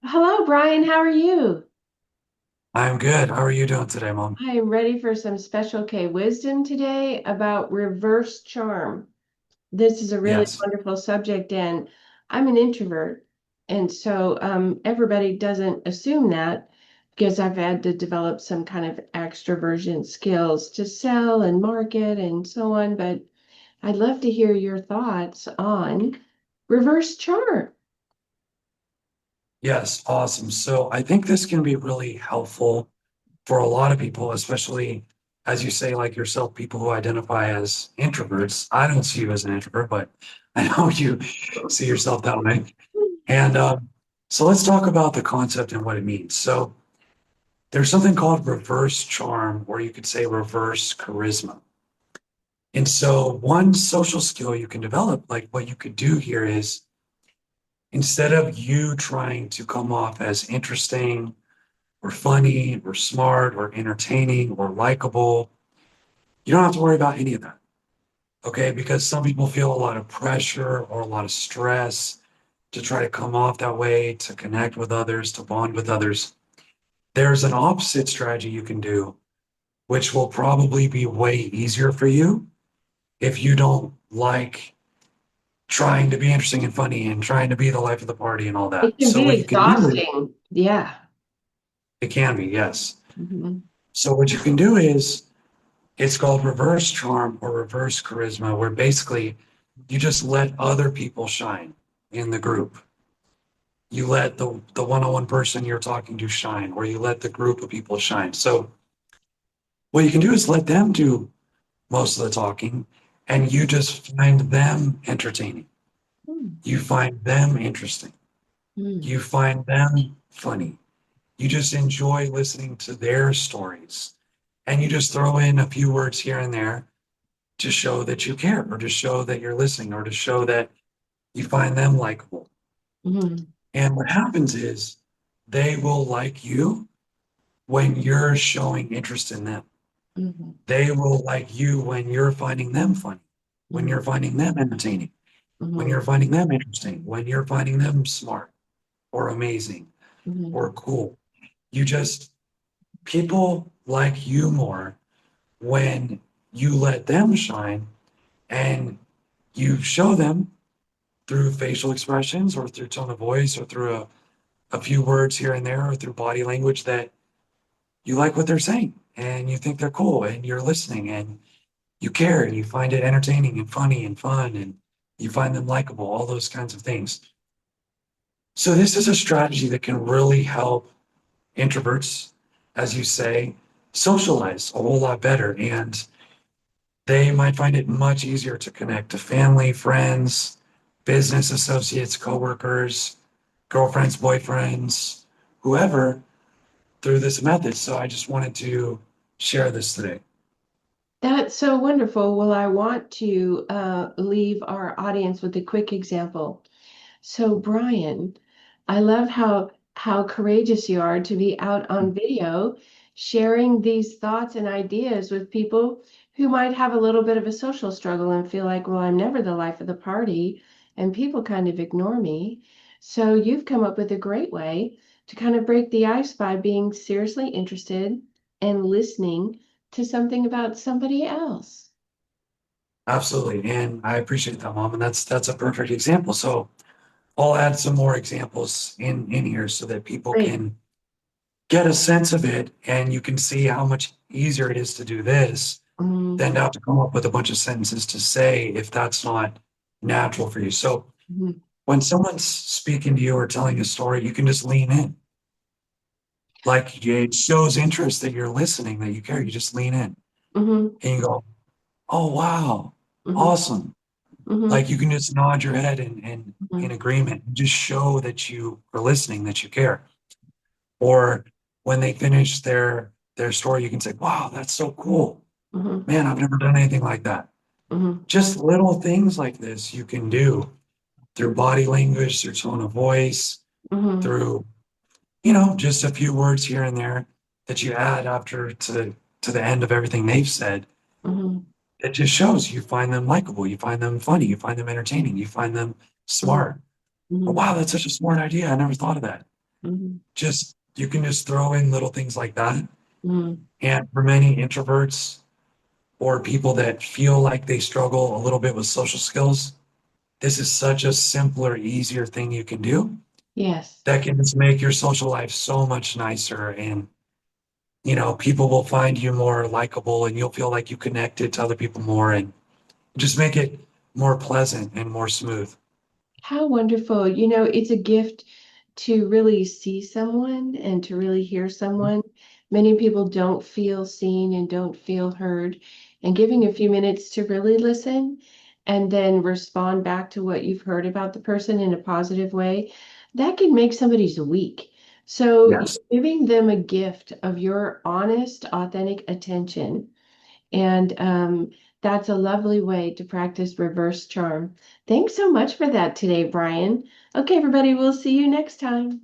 Hello, Brian. How are you? I'm good. How are you doing today, Mom? I am ready for some special K wisdom today about reverse charm. This is a really Yes. wonderful subject, and I'm an introvert. And so everybody doesn't assume that because I've had to develop some kind of extroversion skills to sell and market and so on. But I'd love to hear your thoughts on reverse charm. Yes, awesome. So I think this can be really helpful for a lot of people, especially as you say, like yourself, people who identify as introverts. I don't see you as an introvert, but I know you see yourself that way. And so let's talk about the concept and what it means. So there's something called reverse charm, or you could say reverse charisma. And so one social skill you can develop, like what you could do here is instead of you trying to come off as interesting or funny or smart or entertaining or likable, you don't have to worry about any of that. Okay. Because some people feel a lot of pressure or a lot of stress to try to come off that way, to connect with others, to bond with others. There's an opposite strategy you can do, which will probably be way easier for you if you don't like trying to be interesting and funny and trying to be the life of the party and all that. It can So be what you can do is exhausting. Yeah. it can be, yes. Mhm. So what you can do is it's called reverse charm or reverse charisma, where basically you just let other people shine in the group. You let the one-on-one person you're talking to shine, or you let the group of people shine. So what you can do is let them do most of the talking, and you just find them entertaining. Mm, You find them interesting. mm, You find them funny. You just enjoy listening to their stories. And you just throw in a few words here and there to show that you care, or to show that you're listening, or to show that you find them likable. mm, And what happens is they will like you when you're showing interest in them. mhm, They will like you when you're finding them funny, when mhm, you're finding them entertaining, when mhm, you're finding them interesting, when you're finding them smart or amazing mhm, or cool. You just, people like you more when you let them shine and you show them through facial expressions or through tone of voice or through a few words here and there or through body language that you like what they're saying and you think they're cool and you're listening and you care and you find it entertaining and funny and fun and you find them likable, all those kinds of things. So this is a strategy that can really help introverts, as you say, socialize a whole lot better. And they might find it much easier to connect to family, friends, business associates, coworkers, girlfriends, boyfriends, whoever through this method. So I just wanted to share this today. That's so wonderful. Well, I want to leave our audience with a quick example. So, Brian, I love how courageous you are to be out on video sharing these thoughts and ideas with people who might have a little bit of a social struggle and feel like, well, I'm never the life of the party, and people kind of ignore me. So, you've come up with a great way to kind of break the ice by being seriously interested and listening to something about somebody else. Absolutely. And I appreciate that, Mom. And that's a perfect example. So I'll add some more examples in here so that people Great. can get a sense of it and you can see how much easier it is to do this Mhm, than to have to come up with a bunch of sentences to say if that's not natural for you. So mhm, when someone's speaking to you or telling a story, you can just lean in. Like it shows interest that you're listening, that you care. You just lean in mhm, and you go, "Oh wow, mhm, awesome." mhm, Like you can just nod your head and in mhm, agreement, just show that you are listening, that you care. Or when they finish their story, you can say, "Wow, that's so cool. mhm, Man, I've never done anything like that." mhm, Just little things like this you can do through body language, through tone of voice, mhm, through, just a few words here and there that you add after to the end of everything they've said. mhm, It just shows you find them likable, you find them funny, you find them entertaining, you find them mhm, smart. Oh, mhm, wow, that's such a smart idea. I never thought of that. Mhm. Just you can just throw in little things like that. Mm. And for many introverts or people that feel like they struggle a little bit with social skills, this is such a simpler, easier thing you can do Yes. that can just make your social life so much nicer. And, people will find you more likable and you'll feel like you connected to other people more and just make it more pleasant and more smooth. How wonderful. It's a gift to really see someone and to really hear someone. Many people don't feel seen and don't feel heard. And giving a few minutes to really listen and then respond back to what you've heard about the person in a positive way, that can make somebody's week. So Yes. you're giving them a gift of your honest, authentic attention. And that's a lovely way to practice reverse charm. Thanks so much for that today, Brian. Okay, everybody, we'll see you next time.